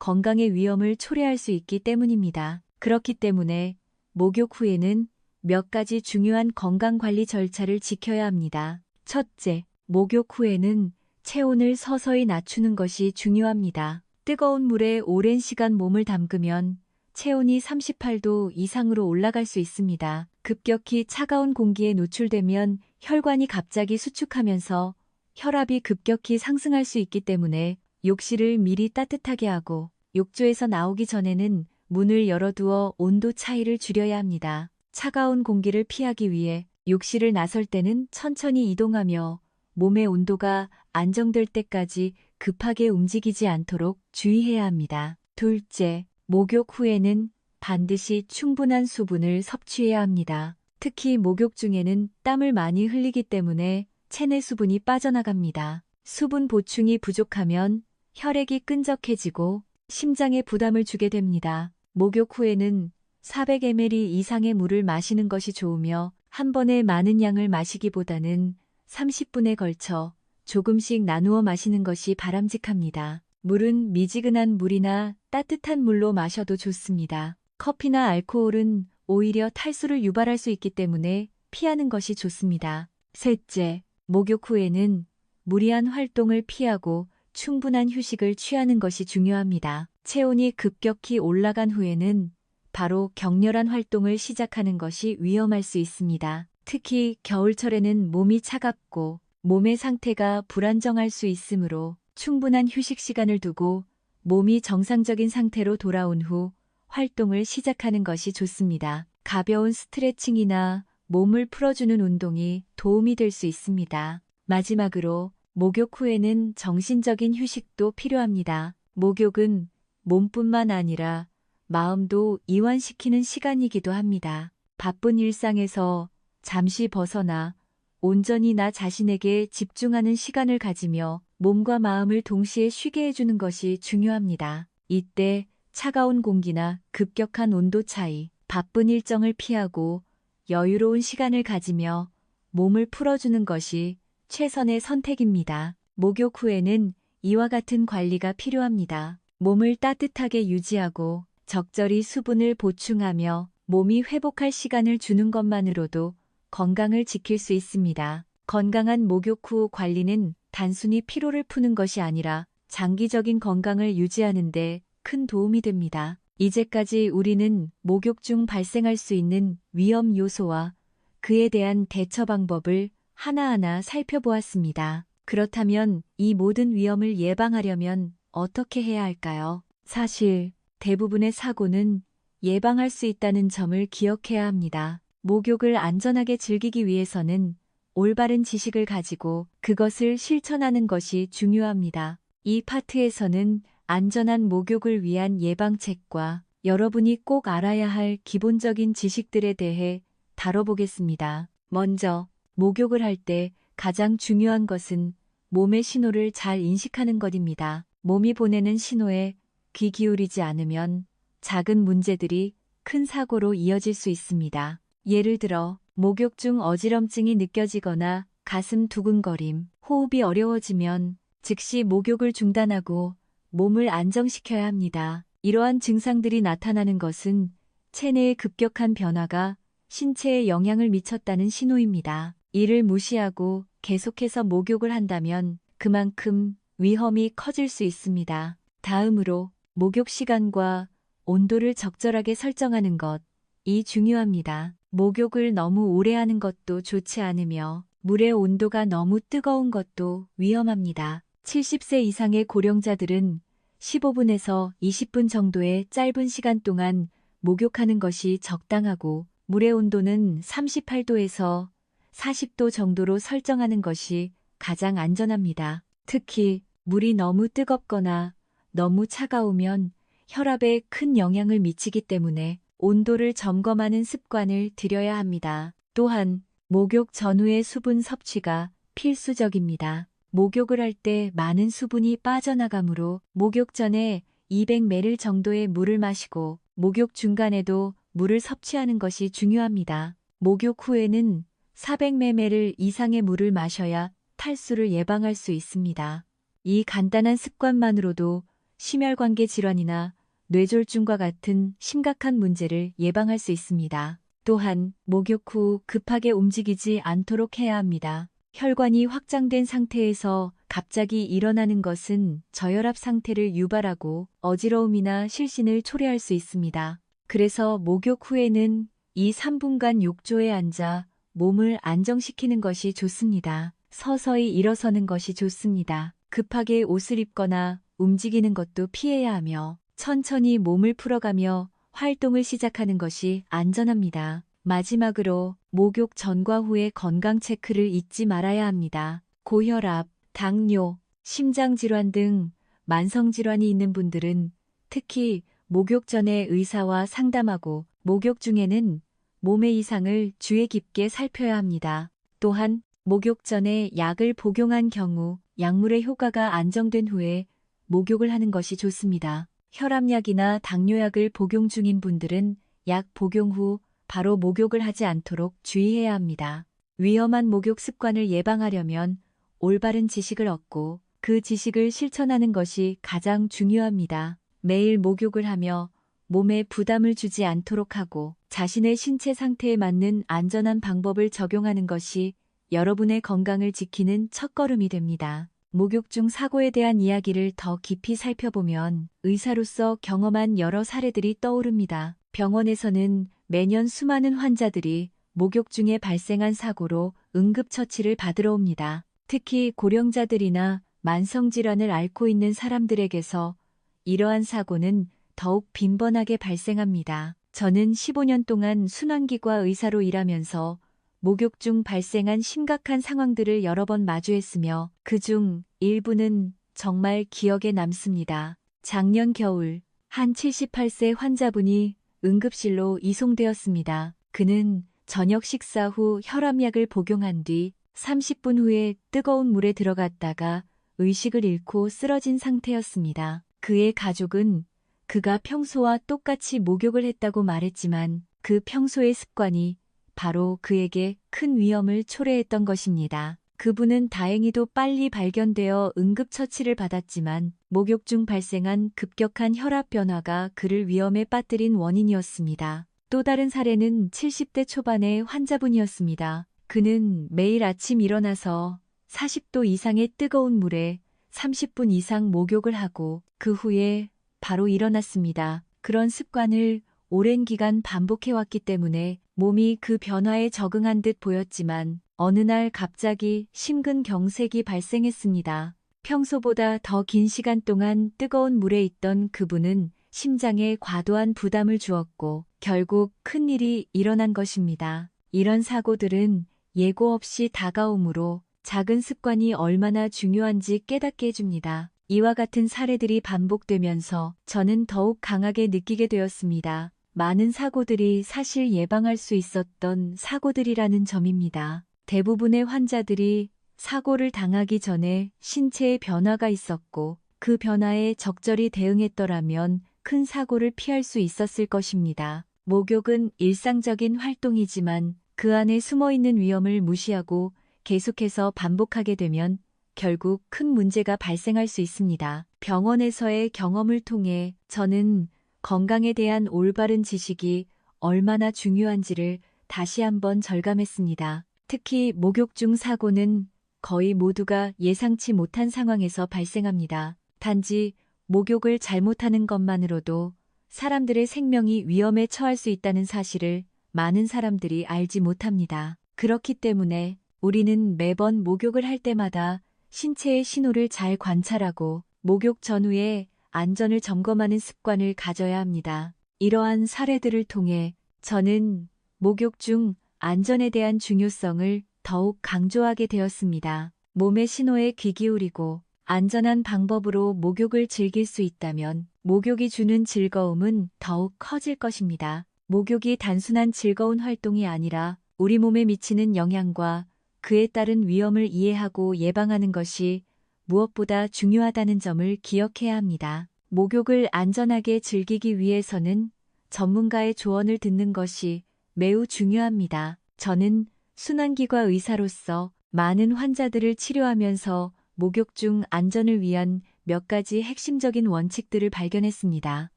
건강의 위험을 초래할 수 있기 때문입니다. 그렇기 때문에 목욕 후에는 몇 가지 중요한 건강관리 절차를 지켜야 합니다. 첫째, 목욕 후에는 체온을 서서히 낮추는 것이 중요합니다. 뜨거운 물에 오랜 시간 몸을 담그면 체온이 38도 이상으로 올라갈 수 있습니다. 급격히 차가운 공기에 노출되면 혈관이 갑자기 수축하면서 혈압이 급격히 상승할 수 있기 때문에 욕실을 미리 따뜻하게 하고 욕조에서 나오기 전에는 문을 열어두어 온도 차이를 줄여야 합니다. 차가운 공기를 피하기 위해 욕실을 나설 때는 천천히 이동하며 몸의 온도가 안정될 때까지 급하게 움직이지 않도록 주의해야 합니다. 둘째, 목욕 후에는 반드시 충분한 수분을 섭취해야 합니다. 특히 목욕 중에는 땀을 많이 흘리기 때문에 체내 수분이 빠져나갑니다. 수분 보충이 부족하면 혈액이 끈적해지고 심장에 부담을 주게 됩니다. 목욕 후에는 400ml 이상의 물을 마시는 것이 좋으며 한 번에 많은 양을 마시기보다는 30분에 걸쳐 조금씩 나누어 마시는 것이 바람직합니다. 물은 미지근한 물이나 따뜻한 물로 마셔도 좋습니다. 커피나 알코올은 오히려 탈수를 유발할 수 있기 때문에 피하는 것이 좋습니다. 셋째, 목욕 후에는 무리한 활동을 피하고 충분한 휴식을 취하는 것이 중요합니다. 체온이 급격히 올라간 후에는 바로 격렬한 활동을 시작하는 것이 위험할 수 있습니다. 특히 겨울철에는 몸이 차갑고 몸의 상태가 불안정할 수 있으므로 충분한 휴식 시간을 두고 몸이 정상적인 상태로 돌아온 후 활동을 시작하는 것이 좋습니다. 가벼운 스트레칭이나 몸을 풀어주는 운동이 도움이 될 수 있습니다. 마지막으로 목욕 후에는 정신적인 휴식도 필요합니다. 목욕은 몸뿐만 아니라 마음도 이완시키는 시간이기도 합니다. 바쁜 일상에서 잠시 벗어나 온전히 나 자신에게 집중하는 시간을 가지며 몸과 마음을 동시에 쉬게 해주는 것이 중요합니다. 이때 차가운 공기나 급격한 온도 차이, 바쁜 일정을 피하고 여유로운 시간을 가지며 몸을 풀어주는 것이 최선의 선택입니다. 목욕 후에는 이와 같은 관리가 필요합니다. 몸을 따뜻하게 유지하고 적절히 수분을 보충하며 몸이 회복할 시간을 주는 것만으로도 건강을 지킬 수 있습니다. 건강한 목욕 후 관리는 단순히 피로를 푸는 것이 아니라 장기적인 건강을 유지하는 데 큰 도움이 됩니다. 이제까지 우리는 목욕 중 발생할 수 있는 위험 요소와 그에 대한 대처 방법을 하나하나 살펴보았습니다. 그렇다면 이 모든 위험을 예방하려면 어떻게 해야 할까요? 사실 대부분의 사고는 예방할 수 있다는 점을 기억해야 합니다. 목욕을 안전하게 즐기기 위해서는 올바른 지식을 가지고 그것을 실천하는 것이 중요합니다. 이 파트에서는 안전한 목욕을 위한 예방책과 여러분이 꼭 알아야 할 기본적인 지식들에 대해 다뤄보겠습니다. 먼저, 목욕을 할 때 가장 중요한 것은 몸의 신호를 잘 인식하는 것입니다. 몸이 보내는 신호에 귀 기울이지 않으면 작은 문제들이 큰 사고로 이어질 수 있습니다. 예를 들어, 목욕 중 어지럼증이 느껴지거나 가슴 두근거림, 호흡이 어려워지면 즉시 목욕을 중단하고 몸을 안정시켜야 합니다. 이러한 증상들이 나타나는 것은 체내의 급격한 변화가 신체에 영향을 미쳤다는 신호입니다. 이를 무시하고 계속해서 목욕을 한다면 그만큼 위험이 커질 수 있습니다. 다음으로 목욕 시간과 온도를 적절하게 설정하는 것이 중요합니다. 목욕을 너무 오래 하는 것도 좋지 않으며 물의 온도가 너무 뜨거운 것도 위험합니다. 70세 이상의 고령자들은 15분에서 20분 정도의 짧은 시간 동안 목욕하는 것이 적당하고 물의 온도는 38도에서 40도 정도로 설정하는 것이 가장 안전합니다. 특히 물이 너무 뜨겁거나 너무 차가우면 혈압에 큰 영향을 미치기 때문에 온도를 점검하는 습관을 들여야 합니다. 또한 목욕 전후의 수분 섭취가 필수적입니다. 목욕을 할 때 많은 수분이 빠져나가므로 목욕 전에 200ml 정도의 물을 마시고 목욕 중간에도 물을 섭취하는 것이 중요합니다. 목욕 후에는 400ml 이상의 물을 마셔야 탈수를 예방할 수 있습니다. 이 간단한 습관만으로도 심혈관계 질환이나 뇌졸중과 같은 심각한 문제를 예방할 수 있습니다. 또한 목욕 후 급하게 움직이지 않도록 해야 합니다. 혈관이 확장된 상태에서 갑자기 일어나는 것은 저혈압 상태를 유발하고 어지러움이나 실신을 초래할 수 있습니다. 그래서 목욕 후에는 2~3분간 욕조에 앉아 몸을 안정시키는 것이 좋습니다. 서서히 일어서는 것이 좋습니다. 급하게 옷을 입거나 움직이는 것도 피해야 하며 천천히 몸을 풀어가며 활동을 시작하는 것이 안전합니다. 마지막으로 목욕 전과 후의 건강 체크를 잊지 말아야 합니다. 고혈압, 당뇨, 심장질환 등 만성질환이 있는 분들은 특히 목욕 전에 의사와 상담하고 목욕 중에는 몸의 이상을 주의 깊게 살펴야 합니다. 또한 목욕 전에 약을 복용한 경우 약물의 효과가 안정된 후에 목욕을 하는 것이 좋습니다. 혈압약이나 당뇨약을 복용 중인 분들은 약 복용 후 바로 목욕을 하지 않도록 주의해야 합니다. 위험한 목욕 습관을 예방하려면 올바른 지식을 얻고 그 지식을 실천하는 것이 가장 중요합니다. 매일 목욕을 하며 몸에 부담을 주지 않도록 하고 자신의 신체 상태에 맞는 안전한 방법을 적용하는 것이 여러분의 건강을 지키는 첫걸음이 됩니다. 목욕 중 사고에 대한 이야기를 더 깊이 살펴보면 의사로서 경험한 여러 사례들이 떠오릅니다. 병원에서는 매년 수많은 환자들이 목욕 중에 발생한 사고로 응급처치를 받으러 옵니다. 특히 고령자들이나 만성질환을 앓고 있는 사람들에게서 이러한 사고는 더욱 빈번하게 발생합니다. 저는 15년 동안 순환기과 의사로 일하면서 목욕 중 발생한 심각한 상황들을 여러 번 마주했으며 그중 일부는 정말 기억에 남습니다. 작년 겨울 한 78세 환자분이 응급실로 이송되었습니다. 그는 저녁 식사 후 혈압약을 복용한 뒤 30분 후에 뜨거운 물에 들어갔다가 의식을 잃고 쓰러진 상태였습니다. 그의 가족은 그가 평소와 똑같이 목욕을 했다고 말했지만 그 평소의 습관이 바로 그에게 큰 위험을 초래했던 것입니다. 그분은 다행히도 빨리 발견되어 응급처치를 받았지만 목욕 중 발생한 급격한 혈압 변화가 그를 위험에 빠뜨린 원인이었습니다. 또 다른 사례는 70대 초반의 환자분이었습니다. 그는 매일 아침 일어나서 40도 이상의 뜨거운 물에 30분 이상 목욕을 하고 그 후에 바로 일어났습니다. 그런 습관을 오랜 기간 반복해왔기 때문에 몸이 그 변화에 적응한 듯 보였지만 어느 날 갑자기 심근경색이 발생했습니다. 평소보다 더 긴 시간 동안 뜨거운 물에 있던 그분은 심장에 과도한 부담을 주었고 결국 큰일이 일어난 것입니다. 이런 사고들은 예고 없이 다가오므로 작은 습관이 얼마나 중요한지 깨닫게 해줍니다. 이와 같은 사례들이 반복되면서 저는 더욱 강하게 느끼게 되었습니다. 많은 사고들이 사실 예방할 수 있었던 사고들이라는 점입니다. 대부분의 환자들이 사고를 당하기 전에 신체에 변화가 있었고 그 변화에 적절히 대응했더라면 큰 사고를 피할 수 있었을 것입니다. 목욕은 일상적인 활동이지만 그 안에 숨어있는 위험을 무시하고 계속해서 반복하게 되면 결국 큰 문제가 발생할 수 있습니다. 병원에서의 경험을 통해 저는 건강에 대한 올바른 지식이 얼마나 중요한지를 다시 한번 절감했습니다. 특히 목욕 중 사고는 거의 모두가 예상치 못한 상황에서 발생합니다. 단지 목욕을 잘못하는 것만으로도 사람들의 생명이 위험에 처할 수 있다는 사실을 많은 사람들이 알지 못합니다. 그렇기 때문에 우리는 매번 목욕을 할 때마다 신체의 신호를 잘 관찰하고 목욕 전후에 안전을 점검하는 습관을 가져야 합니다. 이러한 사례들을 통해 저는 목욕 중 안전에 대한 중요성을 더욱 강조하게 되었습니다. 몸의 신호에 귀 기울이고 안전한 방법으로 목욕을 즐길 수 있다면 목욕이 주는 즐거움은 더욱 커질 것입니다. 목욕이 단순한 즐거운 활동이 아니라 우리 몸에 미치는 영향과 그에 따른 위험을 이해하고 예방하는 것이 무엇보다 중요하다는 점을 기억해야 합니다. 목욕을 안전하게 즐기기 위해서는 전문가의 조언을 듣는 것이 매우 중요합니다. 저는 순환기과 의사로서 많은 환자들을 치료하면서 목욕 중 안전을 위한 몇 가지 핵심적인 원칙들을 발견했습니다.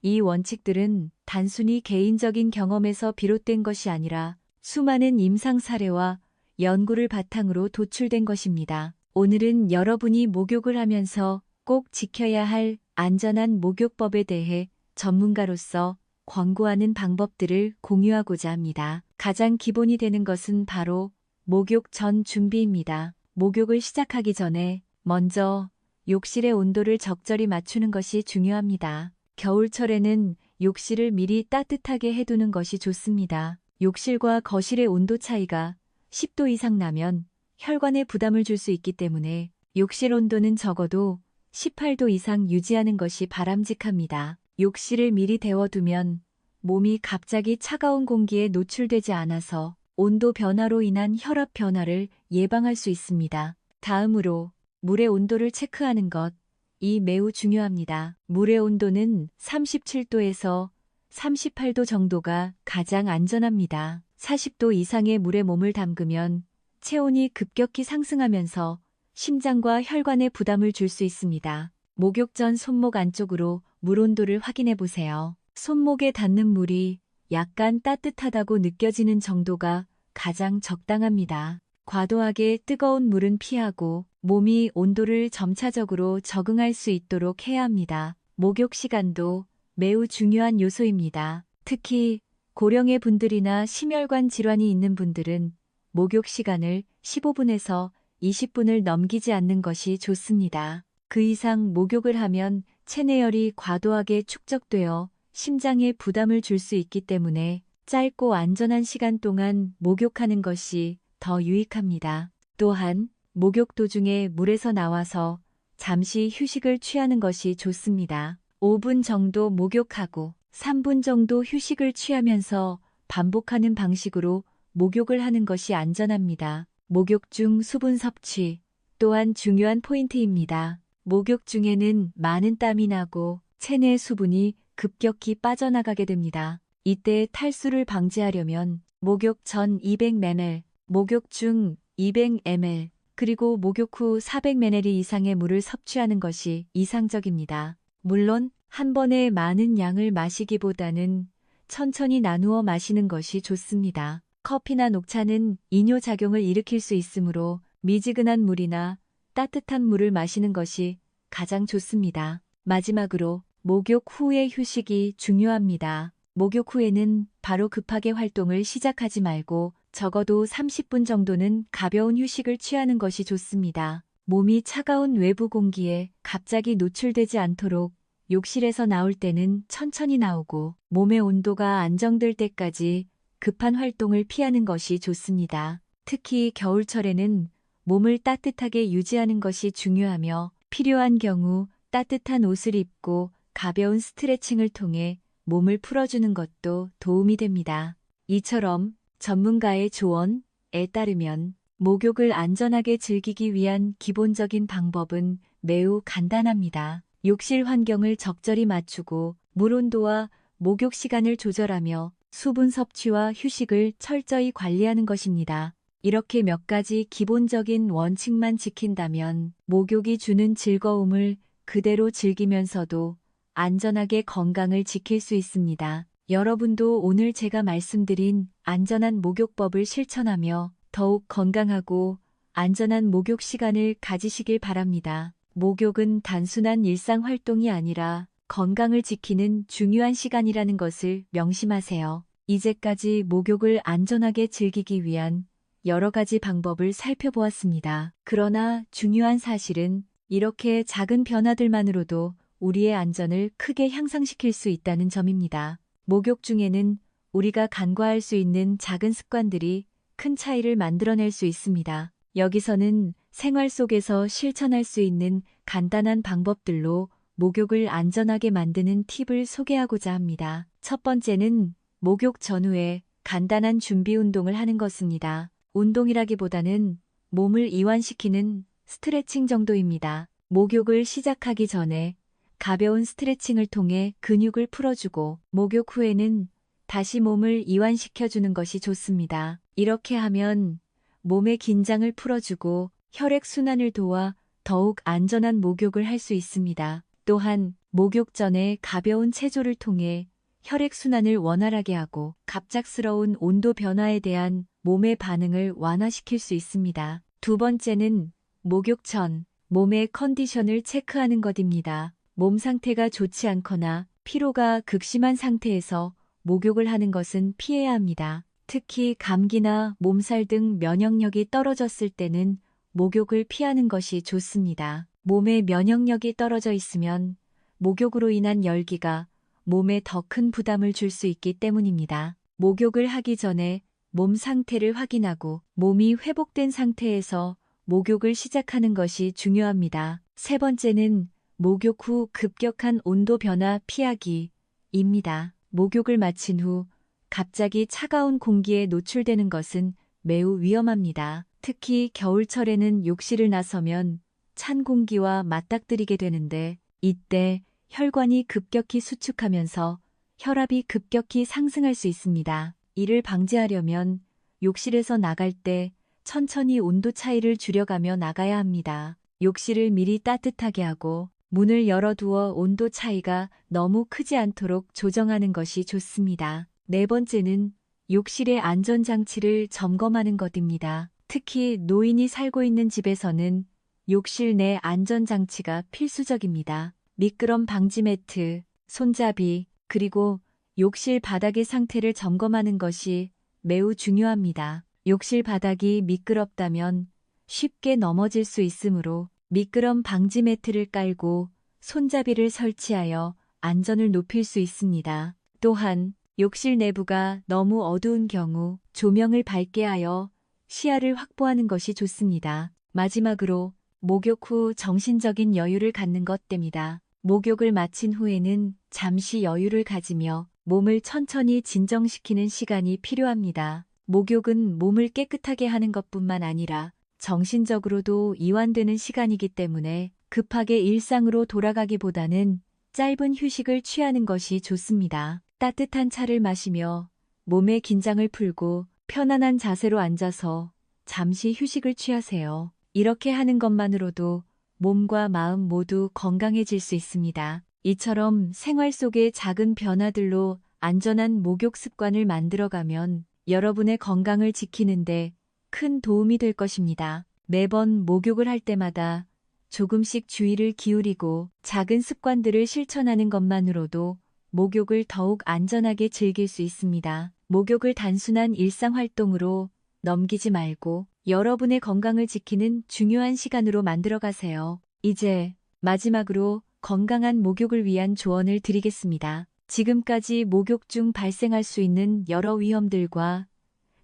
이 원칙들은 단순히 개인적인 경험에서 비롯된 것이 아니라 수많은 임상 사례와 연구를 바탕으로 도출된 것입니다. 오늘은 여러분이 목욕을 하면서 꼭 지켜야 할 안전한 목욕법에 대해 전문가로서 권고하는 방법들을 공유하고자 합니다. 가장 기본이 되는 것은 바로 목욕 전 준비입니다. 목욕을 시작하기 전에 먼저 욕실의 온도를 적절히 맞추는 것이 중요합니다. 겨울철에는 욕실을 미리 따뜻하게 해두는 것이 좋습니다. 욕실과 거실의 온도 차이가 10도 이상 나면 혈관에 부담을 줄 수 있기 때문에 욕실 온도는 적어도 18도 이상 유지하는 것이 바람직합니다. 욕실을 미리 데워두면 몸이 갑자기 차가운 공기에 노출되지 않아서 온도 변화로 인한 혈압 변화를 예방할 수 있습니다. 다음으로 물의 온도를 체크하는 것, 이 매우 중요합니다. 물의 온도는 37도에서 38도 정도가 가장 안전합니다. 40도 이상의 물에 몸을 담그면 체온이 급격히 상승하면서 심장과 혈관에 부담을 줄 수 있습니다. 목욕 전 손목 안쪽으로 물 온도를 확인해 보세요. 손목에 닿는 물이 약간 따뜻하다고 느껴지는 정도가 가장 적당합니다. 과도하게 뜨거운 물은 피하고 몸이 온도를 점차적으로 적응할 수 있도록 해야 합니다. 목욕 시간도 매우 중요한 요소입니다. 특히 고령의 분들이나 심혈관 질환이 있는 분들은 목욕 시간을 15분에서 20분을 넘기지 않는 것이 좋습니다. 그 이상 목욕을 하면 체내열이 과도하게 축적되어 심장에 부담을 줄 수 있기 때문에 짧고 안전한 시간 동안 목욕하는 것이 더 유익합니다. 또한 목욕 도중에 물에서 나와서 잠시 휴식을 취하는 것이 좋습니다. 5분 정도 목욕하고 3분 정도 휴식을 취하면서 반복하는 방식으로 목욕을 하는 것이 안전합니다. 목욕 중 수분 섭취 또한 중요한 포인트입니다. 목욕 중에는 많은 땀이 나고 체내 수분이 급격히 빠져나가게 됩니다. 이때 탈수를 방지하려면 목욕 전 200ml, 목욕 중 200ml, 그리고 목욕 후 400ml 이상의 물을 섭취하는 것이 이상적입니다. 물론 한 번에 많은 양을 마시기보다는 천천히 나누어 마시는 것이 좋습니다. 커피나 녹차는 이뇨작용을 일으킬 수 있으므로 미지근한 물이나 따뜻한 물을 마시는 것이 가장 좋습니다. 마지막으로 목욕 후의 휴식이 중요합니다. 목욕 후에는 바로 급하게 활동을 시작하지 말고 적어도 30분 정도는 가벼운 휴식을 취하는 것이 좋습니다. 몸이 차가운 외부 공기에 갑자기 노출되지 않도록 욕실에서 나올 때는 천천히 나오고 몸의 온도가 안정될 때까지 급한 활동을 피하는 것이 좋습니다. 특히 겨울철에는 몸을 따뜻하게 유지하는 것이 중요하며 필요한 경우 따뜻한 옷을 입고 가벼운 스트레칭을 통해 몸을 풀어주는 것도 도움이 됩니다. 이처럼 전문가의 조언에 따르면 목욕을 안전하게 즐기기 위한 기본적인 방법은 매우 간단합니다. 욕실 환경을 적절히 맞추고 물 온도와 목욕 시간을 조절하며 수분 섭취와 휴식을 철저히 관리하는 것입니다. 이렇게 몇 가지 기본적인 원칙만 지킨다면 목욕이 주는 즐거움을 그대로 즐기면서도 안전하게 건강을 지킬 수 있습니다. 여러분도 오늘 제가 말씀드린 안전한 목욕법을 실천하며 더욱 건강하고 안전한 목욕 시간을 가지시길 바랍니다. 목욕은 단순한 일상 활동이 아니라 건강을 지키는 중요한 시간이라는 것을 명심하세요. 이제까지 목욕을 안전하게 즐기기 위한 여러 가지 방법을 살펴보았습니다. 그러나 중요한 사실은 이렇게 작은 변화들만으로도 우리의 안전을 크게 향상시킬 수 있다는 점입니다. 목욕 중에는 우리가 간과할 수 있는 작은 습관들이 큰 차이를 만들어낼 수 있습니다. 여기서는 생활 속에서 실천할 수 있는 간단한 방법들로 목욕을 안전하게 만드는 팁을 소개하고자 합니다. 첫 번째는 목욕 전후에 간단한 준비 운동을 하는 것입니다. 운동이라기보다는 몸을 이완시키는 스트레칭 정도입니다. 목욕을 시작하기 전에 가벼운 스트레칭을 통해 근육을 풀어주고 목욕 후에는 다시 몸을 이완시켜주는 것이 좋습니다. 이렇게 하면 몸의 긴장을 풀어주고 혈액순환을 도와 더욱 안전한 목욕을 할 수 있습니다. 또한 목욕 전에 가벼운 체조를 통해 혈액순환을 원활하게 하고 갑작스러운 온도 변화에 대한 몸의 반응을 완화시킬 수 있습니다. 두 번째는 목욕 전 몸의 컨디션을 체크하는 것입니다. 몸 상태가 좋지 않거나 피로가 극심한 상태에서 목욕을 하는 것은 피해야 합니다. 특히 감기나 몸살 등 면역력이 떨어졌을 때는 목욕을 피하는 것이 좋습니다. 몸의 면역력이 떨어져 있으면 목욕으로 인한 열기가 몸에 더 큰 부담을 줄 수 있기 때문입니다. 목욕을 하기 전에 몸 상태를 확인하고 몸이 회복된 상태에서 목욕을 시작하는 것이 중요합니다. 세 번째는 목욕 후 급격한 온도 변화 피하기입니다. 목욕을 마친 후 갑자기 차가운 공기에 노출되는 것은 매우 위험합니다. 특히 겨울철에는 욕실을 나서면 찬 공기와 맞닥뜨리게 되는데 이때 혈관이 급격히 수축하면서 혈압이 급격히 상승할 수 있습니다. 이를 방지하려면 욕실에서 나갈 때 천천히 온도 차이를 줄여가며 나가야 합니다. 욕실을 미리 따뜻하게 하고 문을 열어두어 온도 차이가 너무 크지 않도록 조정하는 것이 좋습니다. 네 번째는 욕실의 안전장치를 점검하는 것입니다. 특히 노인이 살고 있는 집에서는 욕실 내 안전장치가 필수적입니다. 미끄럼 방지 매트, 손잡이, 그리고 욕실 바닥의 상태를 점검하는 것이 매우 중요합니다. 욕실 바닥이 미끄럽다면 쉽게 넘어질 수 있으므로 미끄럼 방지 매트를 깔고 손잡이를 설치하여 안전을 높일 수 있습니다. 또한 욕실 내부가 너무 어두운 경우 조명을 밝게 하여 시야를 확보하는 것이 좋습니다. 마지막으로 목욕 후 정신적인 여유를 갖는 것입니다. 목욕을 마친 후에는 잠시 여유를 가지며 몸을 천천히 진정시키는 시간이 필요합니다. 목욕은 몸을 깨끗하게 하는 것뿐만 아니라 정신적으로도 이완되는 시간이기 때문에 급하게 일상으로 돌아가기보다는 짧은 휴식을 취하는 것이 좋습니다. 따뜻한 차를 마시며 몸의 긴장을 풀고 편안한 자세로 앉아서 잠시 휴식을 취하세요. 이렇게 하는 것만으로도 몸과 마음 모두 건강해질 수 있습니다. 이처럼 생활 속의 작은 변화들로 안전한 목욕 습관을 만들어가면 여러분의 건강을 지키는데 큰 도움이 될 것입니다. 매번 목욕을 할 때마다 조금씩 주의를 기울이고 작은 습관들을 실천하는 것만으로도 목욕을 더욱 안전하게 즐길 수 있습니다. 목욕을 단순한 일상활동으로 넘기지 말고 여러분의 건강을 지키는 중요한 시간으로 만들어 가세요. 이제 마지막으로 건강한 목욕을 위한 조언을 드리겠습니다. 지금까지 목욕 중 발생할 수 있는 여러 위험들과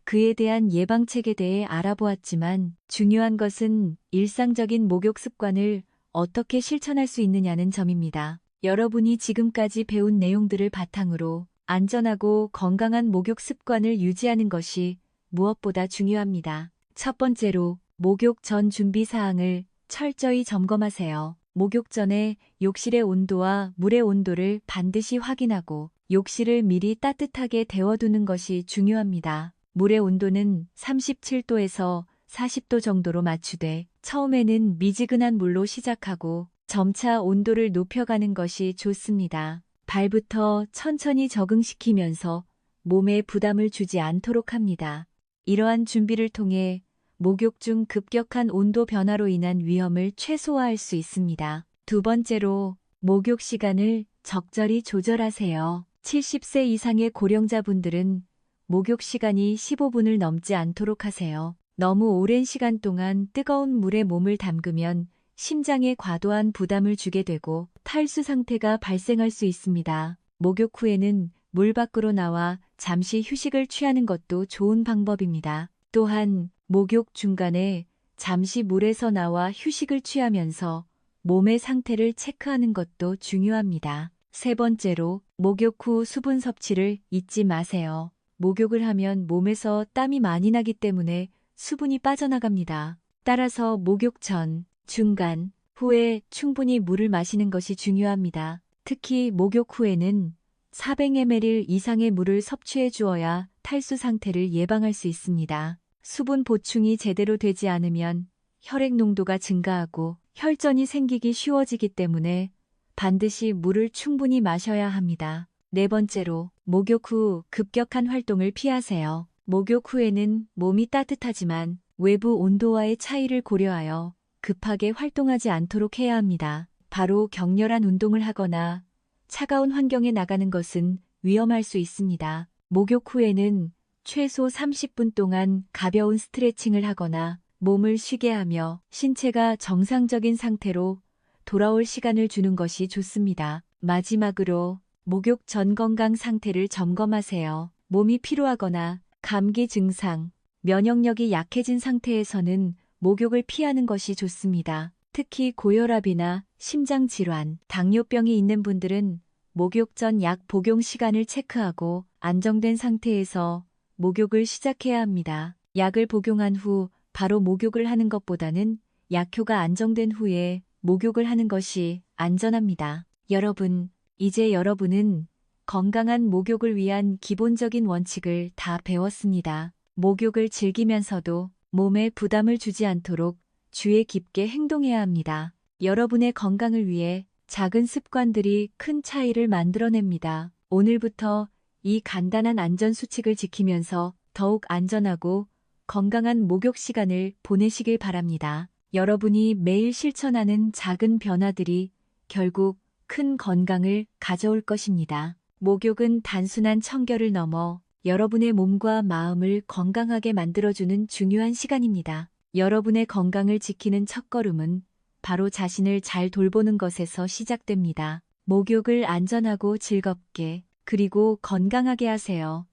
그에 대한 예방책에 대해 알아보았지만 중요한 것은 일상적인 목욕 습관을 어떻게 실천할 수 있느냐는 점입니다. 여러분이 지금까지 배운 내용들을 바탕으로 안전하고 건강한 목욕 습관을 유지하는 것이 무엇보다 중요합니다. 첫 번째로 목욕 전 준비 사항을 철저히 점검하세요. 목욕 전에 욕실의 온도와 물의 온도를 반드시 확인하고 욕실을 미리 따뜻하게 데워두는 것이 중요합니다. 물의 온도는 37도에서 40도 정도로 맞추되 처음에는 미지근한 물로 시작하고 점차 온도를 높여가는 것이 좋습니다. 발부터 천천히 적응시키면서 몸에 부담을 주지 않도록 합니다. 이러한 준비를 통해 목욕 중 급격한 온도 변화로 인한 위험을 최소화할 수 있습니다. 두 번째로 목욕 시간을 적절히 조절하세요. 70세 이상의 고령자분들은 목욕 시간이 15분을 넘지 않도록 하세요. 너무 오랜 시간 동안 뜨거운 물에 몸을 담그면 심장에 과도한 부담을 주게 되고 탈수 상태가 발생할 수 있습니다. 목욕 후에는 물 밖으로 나와 잠시 휴식을 취하는 것도 좋은 방법입니다. 또한 목욕 중간에 잠시 물에서 나와 휴식을 취하면서 몸의 상태를 체크하는 것도 중요합니다. 세 번째로 목욕 후 수분 섭취를 잊지 마세요. 목욕을 하면 몸에서 땀이 많이 나기 때문에 수분이 빠져나갑니다. 따라서 목욕 전, 중간, 후에 충분히 물을 마시는 것이 중요합니다. 특히 목욕 후에는 400ml 이상의 물을 섭취해 주어야 탈수 상태를 예방할 수 있습니다. 수분 보충이 제대로 되지 않으면 혈액 농도가 증가하고 혈전이 생기기 쉬워지기 때문에 반드시 물을 충분히 마셔야 합니다. 네 번째로 목욕 후 급격한 활동을 피하세요. 목욕 후에는 몸이 따뜻하지만 외부 온도와의 차이를 고려하여 급하게 활동하지 않도록 해야 합니다. 바로 격렬한 운동을 하거나 차가운 환경에 나가는 것은 위험할 수 있습니다. 목욕 후에는 최소 30분 동안 가벼운 스트레칭을 하거나 몸을 쉬게 하며 신체가 정상적인 상태로 돌아올 시간을 주는 것이 좋습니다. 마지막으로 목욕 전 건강 상태를 점검하세요. 몸이 피로하거나 감기 증상, 면역력이 약해진 상태에서는 목욕을 피하는 것이 좋습니다. 특히 고혈압이나 심장질환, 당뇨병이 있는 분들은 목욕 전 약 복용 시간을 체크하고 안정된 상태에서 목욕을 시작해야 합니다. 약을 복용한 후 바로 목욕을 하는 것보다는 약효가 안정된 후에 목욕을 하는 것이 안전합니다. 여러분, 이제 여러분은 건강한 목욕을 위한 기본적인 원칙을 다 배웠습니다. 목욕을 즐기면서도 몸에 부담을 주지 않도록 주의 깊게 행동해야 합니다. 여러분의 건강을 위해 작은 습관들이 큰 차이를 만들어냅니다. 오늘부터 이 간단한 안전 수칙을 지키면서 더욱 안전하고 건강한 목욕 시간을 보내시길 바랍니다. 여러분이 매일 실천하는 작은 변화들이 결국 큰 건강을 가져올 것입니다. 목욕은 단순한 청결을 넘어 여러분의 몸과 마음을 건강하게 만들어주는 중요한 시간입니다. 여러분의 건강을 지키는 첫걸음은 바로 자신을 잘 돌보는 것에서 시작됩니다. 목욕을 안전하고 즐겁게 그리고 건강하게 하세요.